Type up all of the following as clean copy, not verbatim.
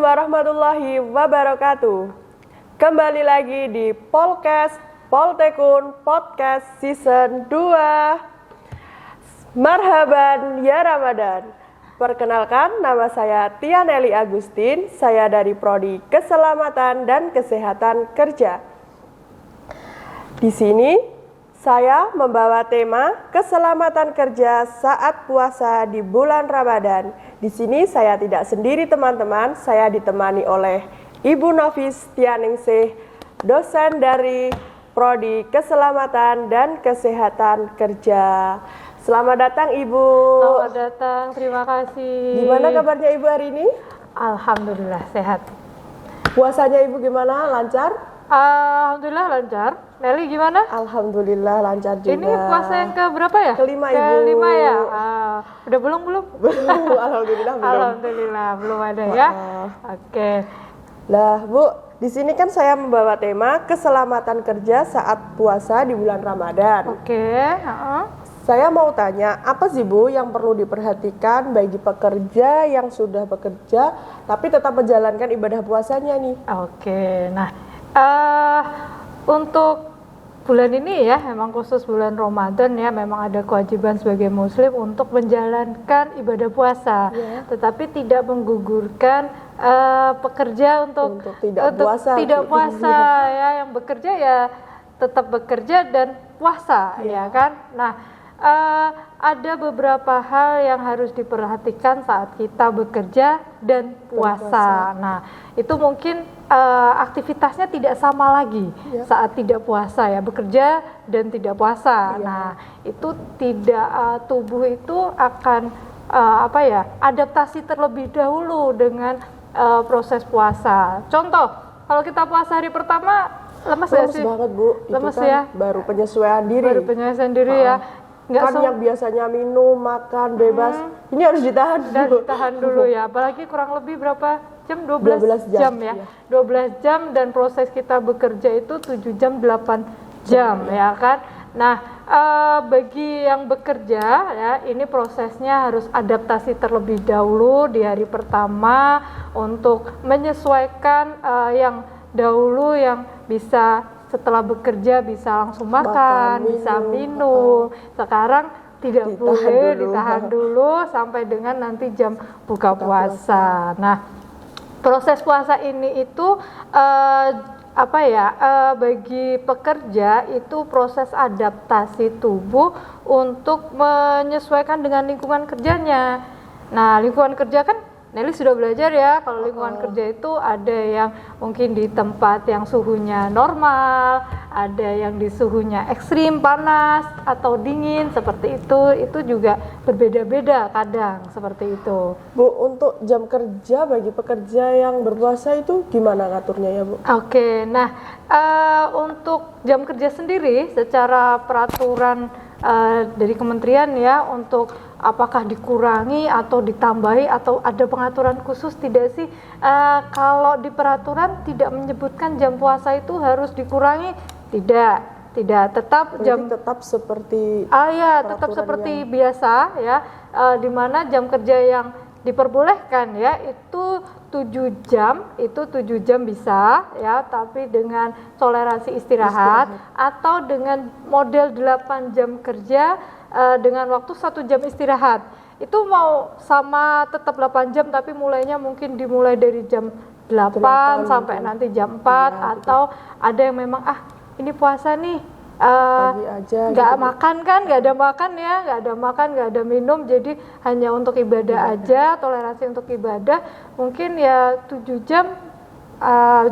warahmatullahi wabarakatuh. Kembali lagi di Polcast Poltekun Podcast Season 2. Marhaban ya Ramadan. Perkenalkan, nama saya Tia Nelly Agustin. Saya dari Prodi Keselamatan dan Kesehatan Kerja. Di sini saya membawa tema keselamatan kerja saat puasa di bulan Ramadan. Di sini saya tidak sendiri teman-teman, saya ditemani oleh Ibu Nofis Tianingsih, dosen dari Prodi Keselamatan dan Kesehatan Kerja. Selamat datang Ibu. Selamat datang, terima kasih. Gimana kabarnya Ibu hari ini? Alhamdulillah sehat. Puasanya Ibu gimana? Lancar? Alhamdulillah lancar. Nelly gimana? Alhamdulillah lancar juga. Ini puasa yang ke berapa ya? Kelima Ibu. Kelima ya? Udah belum? Alhamdulillah belum. Alhamdulillah belum ada ya. Oke. Nah Bu, di sini kan saya membawa tema keselamatan kerja saat puasa di bulan Ramadan. Oke. Saya mau tanya, apa sih Bu yang perlu diperhatikan bagi pekerja yang sudah bekerja tapi tetap menjalankan ibadah puasanya nih? Oke. Nah, untuk bulan ini ya, memang khusus bulan Ramadan ya, memang ada kewajiban sebagai muslim untuk menjalankan ibadah puasa, tetapi tidak menggugurkan pekerja untuk tidak puasa ya, yang bekerja ya tetap bekerja dan puasa ya kan. Nah, ada beberapa hal yang harus diperhatikan saat kita bekerja dan puasa. Nah, itu mungkin aktivitasnya tidak sama lagi saat tidak puasa ya, bekerja dan tidak puasa. Nah, itu tidak tubuh itu akan adaptasi terlebih dahulu dengan proses puasa. Contoh, kalau kita puasa hari pertama lemes ya sih? Banget Bu, lemes itu kan ya? baru penyesuaian diri. Ya. Nggak yang biasanya minum, makan, bebas, ini harus ditahan dulu ya, apalagi kurang lebih berapa jam? 12 jam ya, 12 jam dan proses kita bekerja itu 7 jam, 8 jam ya kan. Nah, bagi yang bekerja ya, ini prosesnya harus adaptasi terlebih dahulu di hari pertama untuk menyesuaikan yang dahulu yang bisa setelah bekerja bisa langsung makan, bisa minum. Sekarang tidak boleh, ditahan dulu sampai dengan nanti jam buka puasa. Nah, proses puasa ini itu bagi pekerja itu proses adaptasi tubuh untuk menyesuaikan dengan lingkungan kerjanya. Nah, lingkungan kerja kan Nelly sudah belajar ya, kalau lingkungan kerja itu ada yang mungkin di tempat yang suhunya normal, ada yang di suhunya ekstrim, panas atau dingin, seperti itu juga berbeda-beda kadang, seperti itu. Bu, untuk jam kerja bagi pekerja yang berpuasa itu gimana ngaturnya ya Bu? Oke, nah untuk jam kerja sendiri secara peraturan dari kementerian ya, untuk apakah dikurangi atau ditambahi atau ada pengaturan khusus tidak sih? Kalau di peraturan tidak menyebutkan jam puasa itu harus dikurangi, tidak tetap tetap seperti tetap seperti biasa ya, di mana jam kerja yang diperbolehkan ya itu 7 jam bisa ya, tapi dengan toleransi istirahat. Atau dengan model 8 jam kerja dengan waktu 1 jam istirahat. Itu mau sama tetap 8 jam tapi mulainya mungkin dimulai dari jam 8 sampai nanti jam 4 atau ada yang memang ini puasa nih pagi aja nggak makan kan, nggak ada minum, jadi hanya untuk ibadah aja, toleransi untuk ibadah mungkin ya 7 jam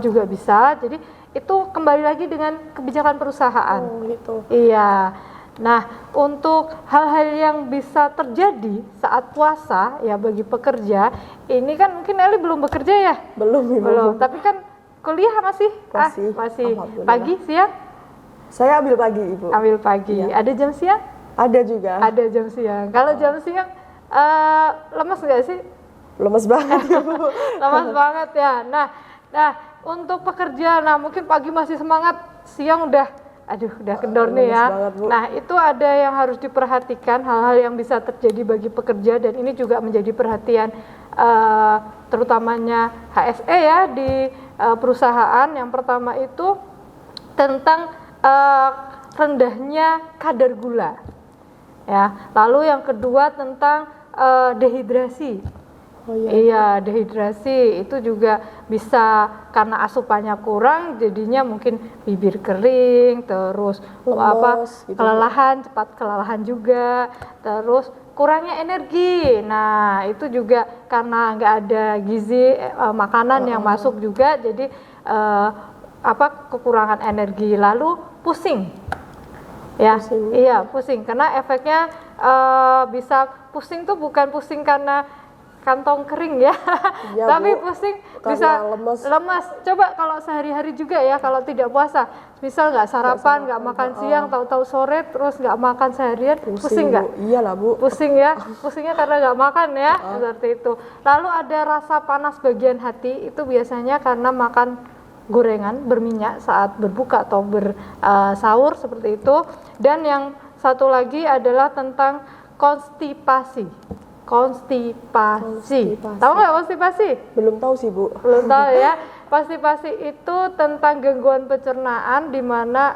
juga bisa. Jadi itu kembali lagi dengan kebijakan perusahaan. Iya. Nah, untuk hal-hal yang bisa terjadi saat puasa ya bagi pekerja, ini kan mungkin Nelly belum bekerja ya? Belum. Tapi kan kuliah masih pagi, siang? Saya ambil pagi, Ibu. Ambil pagi. Ya. Ada jam siang? Ada juga. Ada jam siang. Kalau jam siang lemes nggak sih? Lemes banget, Ibu. Lemes banget ya. Nah, untuk pekerja, mungkin pagi masih semangat, siang udah kendor nih ya. Banget, nah, itu ada yang harus diperhatikan, hal-hal yang bisa terjadi bagi pekerja, dan ini juga menjadi perhatian terutamanya HSE ya di perusahaan. Yang pertama itu tentang rendahnya kadar gula. Ya, lalu yang kedua tentang dehidrasi. Oh, iya. Iya, dehidrasi itu juga bisa karena asupannya kurang, jadinya mungkin bibir kering, terus Lemes, gitu. kelelahan, cepat kelelahan juga, terus kurangnya energi. Nah, itu juga karena nggak ada gizi makanan yang masuk juga, jadi kekurangan energi. Lalu pusing. Ya, Pusing. iya pusing karena efeknya bisa pusing tuh bukan pusing karena kantong kering ya, Iya, tapi Bu. pusing Karena bisa lemes. Coba kalau sehari-hari juga ya, kalau tidak puasa, misal nggak sarapan, nggak makan siang, tahu-tahu sore terus nggak makan seharian, pusing nggak? Bu. Iyalah, Bu. Pusing ya, pusingnya karena nggak makan ya, seperti itu. Lalu ada rasa panas bagian hati, itu biasanya karena makan gorengan berminyak saat berbuka atau bersahur seperti itu. Dan yang satu lagi adalah tentang konstipasi. Konstipasi. Tahu nggak konstipasi? Belum tahu sih, Bu. Belum tahu ya. Konstipasi itu tentang gangguan pencernaan di mana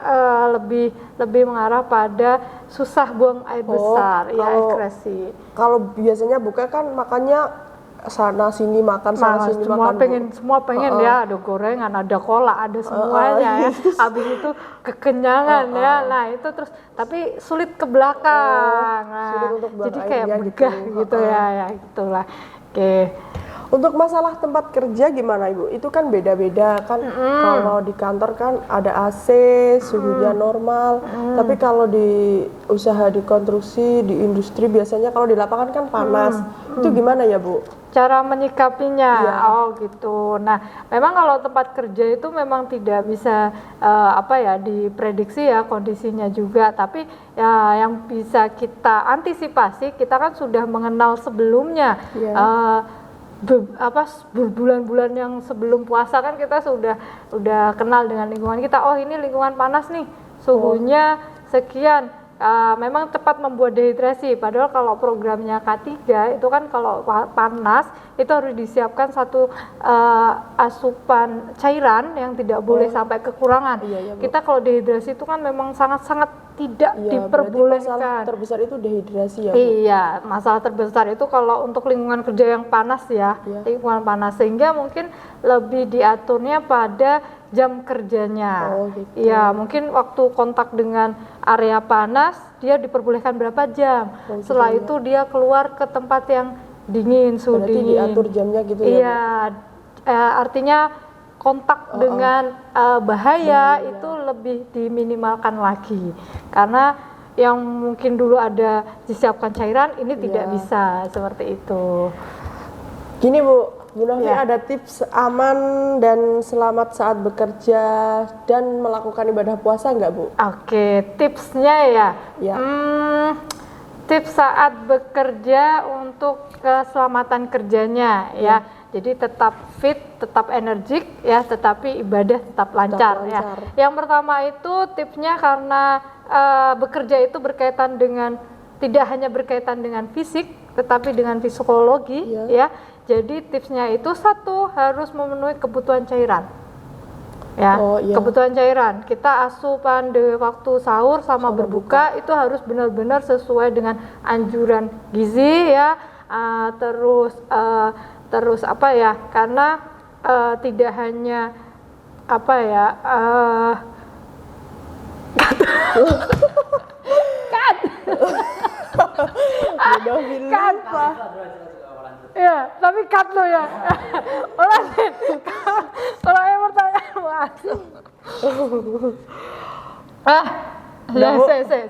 lebih mengarah pada susah buang air besar, ya ekresi. Kalau biasanya buka kan makannya sana sini makan Semua makan. pengen ya, ada gorengan, ada kolak, ada semuanya ya. Habis itu kekenyangan ya. Nah, itu terus tapi sulit ke belakang. Nah, sulit untuk buang jadi kayak airnya begah gitu ya, gitulah. Oke. Untuk masalah tempat kerja gimana, Ibu? Itu kan beda-beda kan. Kalau di kantor kan ada AC, suhunya normal. Tapi kalau di usaha di konstruksi, di industri biasanya kalau di lapangan kan panas. Itu gimana ya, Bu? Cara menyikapinya, oh gitu. Nah, memang kalau tempat kerja itu memang tidak bisa diprediksi ya kondisinya juga. Tapi ya yang bisa kita antisipasi, kita kan sudah mengenal sebelumnya. Berbulan-bulan yang sebelum puasa kan kita sudah kenal dengan lingkungan kita. Oh, ini lingkungan panas nih, suhunya sekian. Memang cepat membuat dehidrasi. Padahal kalau programnya K3 itu kan kalau panas itu harus disiapkan satu asupan cairan yang tidak boleh sampai kekurangan. Iya, kita kalau dehidrasi itu kan memang sangat-sangat tidak diperbolehkan. Masalah terbesar itu dehidrasi ya, Bu? Iya, masalah terbesar itu kalau untuk lingkungan kerja yang panas ya, lingkungan panas, sehingga mungkin lebih diaturnya pada jam kerjanya. Oh, gitu. Iya, mungkin waktu kontak dengan area panas dia diperbolehkan berapa jam. Setelah itu dia keluar ke tempat yang dingin, suhu Berarti dingin. diatur jamnya gitu ya, Bu? Iya, artinya kontak dengan bahaya itu lebih diminimalkan lagi, karena yang mungkin dulu ada disiapkan cairan ini tidak bisa seperti itu. Gini, Bu Novi, ada tips aman dan selamat saat bekerja dan melakukan ibadah puasa nggak, Bu? Oke, tipsnya ya. Tips saat bekerja untuk keselamatan kerjanya ya. Jadi tetap fit, tetap energik ya, tetapi ibadah tetap lancar ya. Yang pertama itu tipsnya karena bekerja itu berkaitan dengan tidak hanya berkaitan dengan fisik, tetapi dengan psikologi ya. Jadi tipsnya itu satu, harus memenuhi kebutuhan cairan. Ya, kebutuhan cairan. Kita asupan di waktu sahur sama berbuka itu harus benar-benar sesuai dengan anjuran gizi ya. Terus apa ya, karena tidak hanya apa ya ya, tapi cut lo ya. Ulangi. Kalau yang pertanyaan masuk.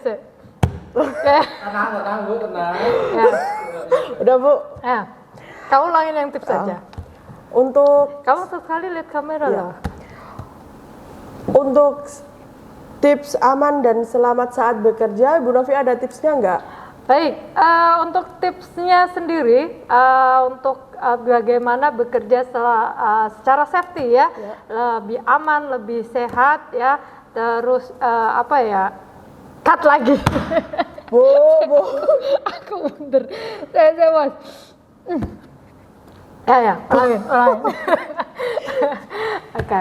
Se. Tenang, Bu, tenang. Ya. Udah, Bu. Ya. Kamu ulangin yang tips saja. Untuk Kamu sekali lihat kamera lah. Untuk tips aman dan selamat saat bekerja, Bu Novi ada tipsnya nggak? Baik, untuk tipsnya sendiri, untuk bagaimana bekerja secara safety ya, lebih aman, lebih sehat ya, terus cut lagi. Bu. Aku bener, saya mas. Ya, ulangin. Oke.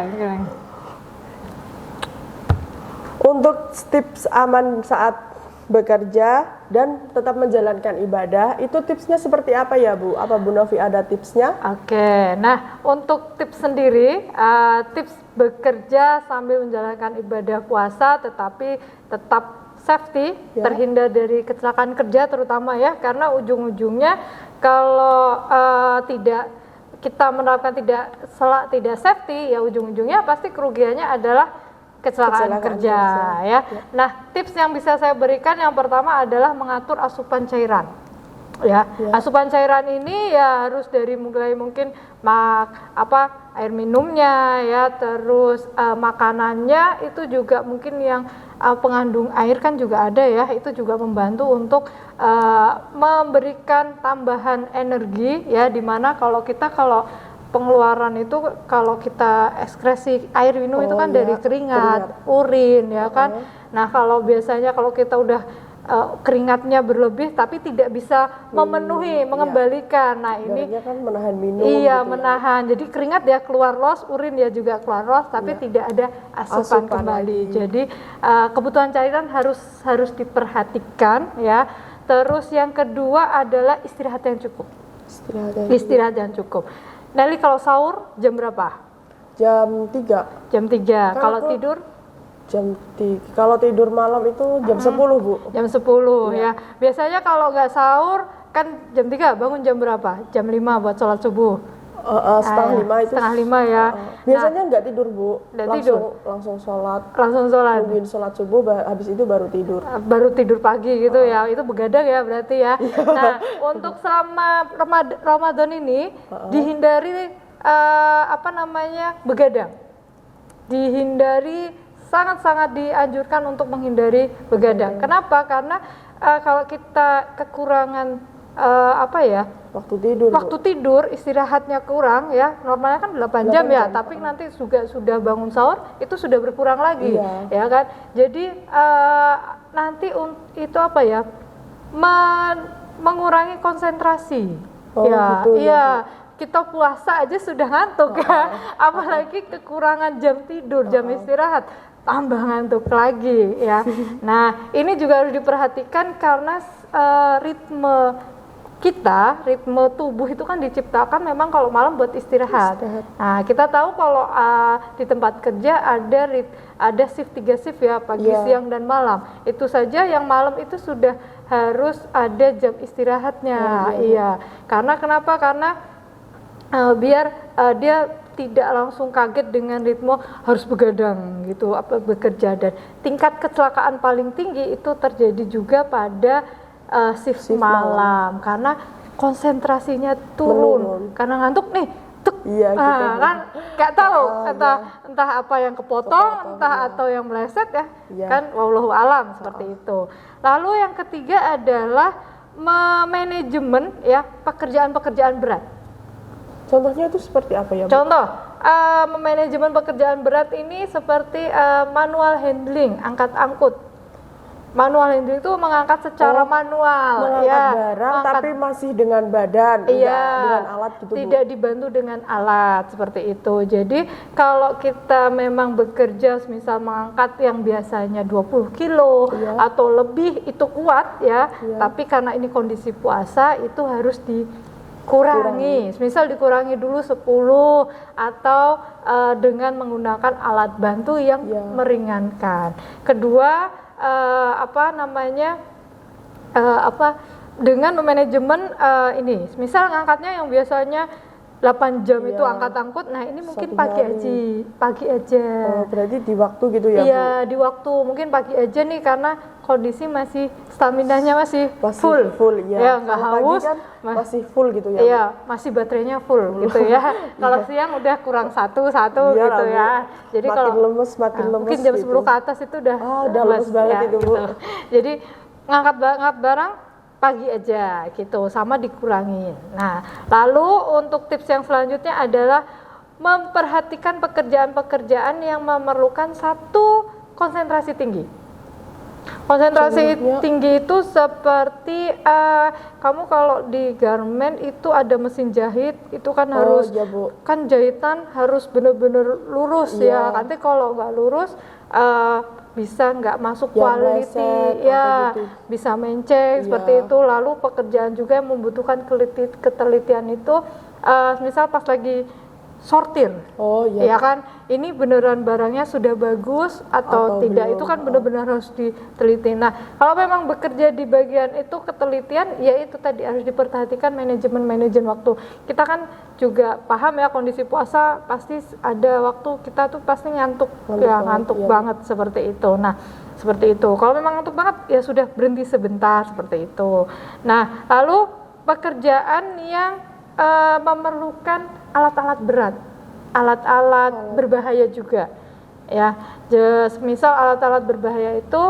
Untuk tips aman saat bekerja dan tetap menjalankan ibadah, itu tipsnya seperti apa ya Bu? Apa Bu Novi ada tipsnya? Oke, nah untuk tips sendiri, tips bekerja sambil menjalankan ibadah puasa tetapi tetap safety, Ya. terhindar dari kecelakaan kerja terutama ya, karena ujung-ujungnya kalau tidak kita menerapkan tidak safety, ya ujung-ujungnya pasti kerugiannya adalah kecelakaan kerja ya. Nah, tips yang bisa saya berikan yang pertama adalah mengatur asupan cairan. Ya. Asupan cairan ini ya harus dari mulai mungkin air minumnya ya, terus makanannya itu juga mungkin yang pengandung air kan juga ada ya, itu juga membantu untuk memberikan tambahan energi ya, dimana kalau pengeluaran itu kalau kita ekskresi air minum itu kan dari keringat, urin ya kan. Nah, kalau biasanya kalau kita udah keringatnya berlebih tapi tidak bisa memenuhi, mengembalikan. Nah, ini kan menahan minum. Iya, menahan. Jadi keringat ya keluar los, urin ya juga keluar los, tapi tidak ada asupan kembali. Jadi kebutuhan cairan harus diperhatikan ya. Terus yang kedua adalah istirahat yang cukup. Istirahat yang cukup. Nelly, kalau sahur jam berapa? Jam 3. Jam 3. Kalau tidur? Jam 3. Kalau tidur malam itu jam 10, Bu. Jam 10 ya. Biasanya kalau nggak sahur kan jam 3, bangun jam berapa? Jam 5 buat sholat subuh. Setengah 5 itu. Setengah 5 ya. Biasanya nggak tidur, Bu. Langsung sholat. Nungguin sholat subuh, habis itu baru tidur. Baru tidur pagi gitu ya. Itu begadang ya berarti ya. Nah, untuk selama Ramadan ini dihindari begadang. Dihindari, sangat-sangat dianjurkan untuk menghindari begadang. Kenapa? Karena kalau kita kekurangan waktu tidur istirahatnya kurang ya, normalnya kan 8 jam ya, tapi nanti sudah bangun sahur itu sudah berkurang lagi ya kan. Jadi nanti itu mengurangi konsentrasi. Kita puasa aja sudah ngantuk ya, apalagi kekurangan jam tidur, jam istirahat, tambah ngantuk lagi ya. Nah, ini juga harus diperhatikan karena ritme tubuh itu kan diciptakan memang kalau malam buat istirahat. Nah, kita tahu kalau di tempat kerja ada shift 3 shift ya, pagi, siang dan malam. Itu saja yang malam itu sudah harus ada jam istirahatnya. Karena kenapa? Karena biar dia tidak langsung kaget dengan ritme harus begadang gitu bekerja, dan tingkat kecelakaan paling tinggi itu terjadi juga pada shift malam karena konsentrasinya turun karena ngantuk nih. Kan nggak tahu entah apa yang kepotong, entah atau yang meleset ya. Kan wallahu alam seperti itu. Lalu yang ketiga adalah manajemen ya pekerjaan-pekerjaan berat. Contohnya itu seperti apa ya, Bu? Contoh, manajemen pekerjaan berat ini seperti manual handling, angkat-angkut. Manual handling itu mengangkat secara manual, barang tapi masih dengan badan, dengan alat gitu, tidak dibantu dengan alat seperti itu. Jadi kalau kita memang bekerja, misal mengangkat yang biasanya 20 kilo atau lebih itu kuat ya, tapi karena ini kondisi puasa itu harus dikurangi. Misal dikurangi dulu 10 atau dengan menggunakan alat bantu yang meringankan. Kedua, dengan manajemen ini, misal ngangkatnya yang biasanya 8 jam itu angkat-angkut, nah ini mungkin pagi aja. Berarti di waktu gitu ya, Iya, di waktu, mungkin pagi aja nih karena kondisi masih staminanya masih full ya, nggak haus, kan masih full gitu ya. Iya, masih baterainya full gitu ya. Kalau siang udah kurang satu gitu ya. Jadi makin lemes mungkin jam 10 ke atas itu udah lemes banget itu, Bu. Jadi ngangkat barang pagi aja gitu, sama dikurangin. Nah, lalu untuk tips yang selanjutnya adalah memperhatikan pekerjaan-pekerjaan yang memerlukan satu konsentrasi tinggi. Konsentrasi Contohnya? tinggi itu seperti kamu kalau di garment itu ada mesin jahit, itu kan harus iya, Bu. kan jahitan harus benar-benar lurus Iya. ya. Nanti kalau nggak lurus bisa nggak masuk Yang quality meleset, ya, gitu. bisa menceng Iya. seperti itu. Lalu pekerjaan juga yang membutuhkan ketelitian itu misal pas lagi sortir. Oh iya. Ya kan, ini beneran barangnya sudah bagus atau tidak, belum. itu kan benar-benar harus diteliti. Nah, kalau memang bekerja di bagian itu ketelitian, ya itu tadi harus diperhatikan manajemen waktu. Kita kan juga paham ya kondisi puasa pasti ada waktu kita tuh pasti ngantuk Ngantuk banget, iya. banget seperti itu. Nah, seperti itu. Kalau memang ngantuk banget ya sudah berhenti sebentar seperti itu. Nah, lalu pekerjaan yang memerlukan alat-alat berat, alat-alat berbahaya juga, ya. Misal alat-alat berbahaya itu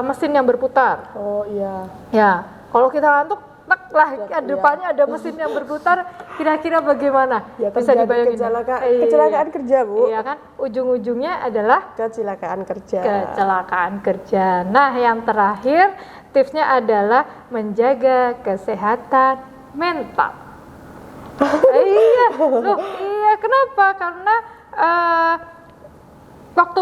mesin yang berputar. Oh iya. Ya, kalau kita ngantuk, tek lah, depannya ada mesin yang berputar, kira-kira bagaimana? Ya, Bisa terjadi dibayangin. kecelakaan kerja, Bu. Iya kan, ujung-ujungnya adalah Kecelakaan kerja. kecelakaan kerja. Nah, yang terakhir tipsnya adalah menjaga kesehatan mental. Iya, loh, iya kenapa? Karena waktu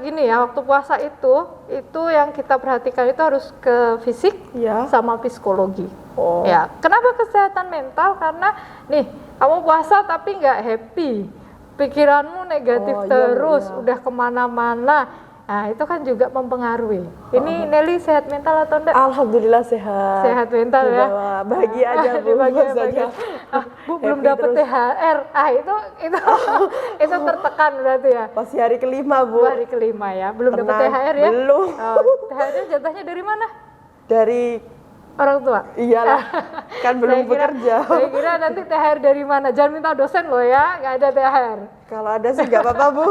gini ya, waktu puasa itu yang kita perhatikan itu harus ke fisik Iya. sama psikologi. Oh. Ya, kenapa kesehatan mental? Karena nih kamu puasa tapi nggak happy, pikiranmu negatif Oh, iya, terus, iya. udah kemana-mana. Nah, itu kan juga mempengaruhi. Ini Nelly sehat mental atau enggak? Alhamdulillah sehat. Sehat mental ya. Dibawa bahagia aja, Bu. Bahagia, Maksudnya. bahagia. Bu belum Happy dapat terus. THR. Itu tertekan berarti ya. Masih hari kelima, Bu. Hari kelima ya. Belum dapat Tenang, THR ya? belum. THR jatahnya dari mana? Dari Orang tua. iyalah, kan belum bekerja. Saya kira nanti THR dari mana? Jangan minta dosen loh ya, nggak ada THR. Kalau ada sih nggak apa-apa, Bu.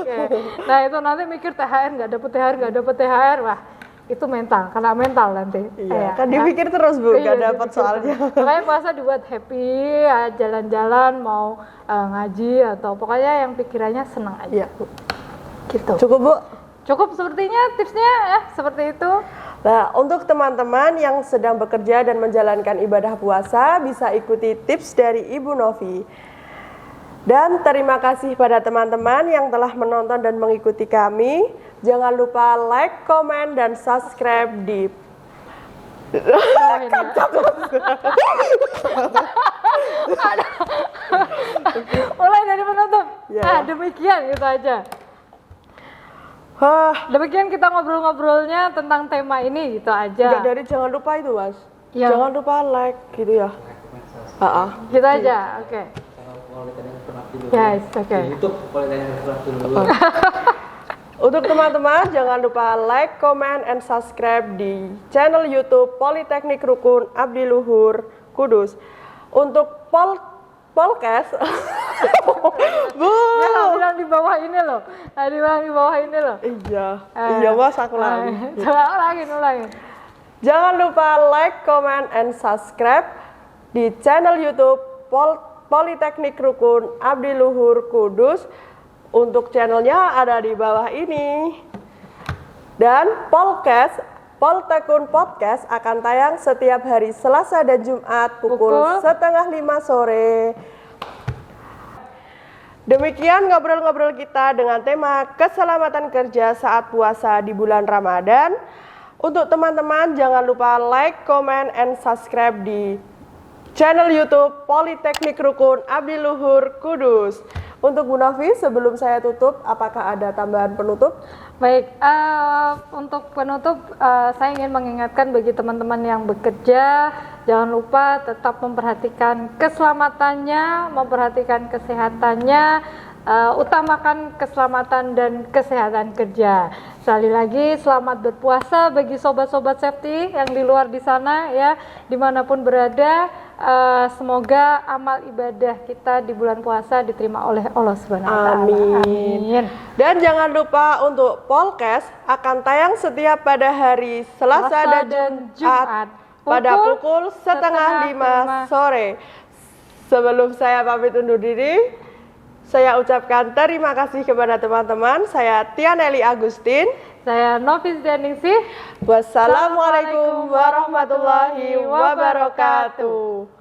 Oke. Nah itu nanti mikir THR nggak dapet THR, wah itu mental, kena mental nanti. Iya, kan dipikir terus, Bu, nggak dapat dipikir. soalnya. Makanya puasa dibuat happy, ya, jalan-jalan, mau ngaji atau pokoknya yang pikirannya senang aja. Iya, Bu. Gitu. Cukup, Bu. Cukup sepertinya tipsnya ya, seperti itu. Nah, untuk teman-teman yang sedang bekerja dan menjalankan ibadah puasa, bisa ikuti tips dari Ibu Novi. Dan terima kasih pada teman-teman yang telah menonton dan mengikuti kami. Jangan lupa like, komen, dan subscribe di Mulai dari penutup. Ya. Nah, demikian gitu aja. Demikian kita ngobrol-ngobrolnya tentang tema ini gitu aja. Enggak, dari jangan lupa itu, Mas. Ya. Jangan lupa like gitu ya. Gitu aja. Oke. Yes, oke. Di YouTube boleh tanya dulu. Untuk teman-teman, jangan lupa like, comment, and subscribe di channel YouTube Politeknik Rukun Abdi Luhur Kudus. Untuk podcast, Bu. Ya nggak bilang di bawah ini loh. Tadi bilang di bawah ini loh. Iya Mas, aku lagi. Coba ulangin. Jangan lupa like, comment, and subscribe di channel YouTube Politeknik Rukun Abdi Luhur Kudus. Untuk channelnya ada di bawah ini. Dan Poltekun Podcast akan tayang setiap hari Selasa dan Jumat pukul 4:30 sore. Demikian ngobrol-ngobrol kita dengan tema keselamatan kerja saat puasa di bulan Ramadan. Untuk teman-teman jangan lupa like, comment, and subscribe di channel YouTube Politeknik Rukun Abdi Luhur Kudus. Untuk Bu Novi, sebelum saya tutup, apakah ada tambahan penutup? Baik, untuk penutup saya ingin mengingatkan bagi teman-teman yang bekerja, jangan lupa tetap memperhatikan keselamatannya, memperhatikan kesehatannya, utamakan keselamatan dan kesehatan kerja. Sekali lagi, selamat berpuasa bagi sobat-sobat safety yang di luar di sana ya, dimanapun berada. Semoga amal ibadah kita di bulan puasa diterima oleh Allah Subhanahu wa Ta'ala. Amin. Dan jangan lupa untuk podcast akan tayang setiap pada hari Selasa dan Jumat pada pukul 4:30 sore. Sebelum saya pamit undur diri, saya ucapkan terima kasih kepada teman-teman. Saya Tia Nelly Agustin. Saya Nofis Deningsih. Wassalamualaikum warahmatullahi wabarakatuh.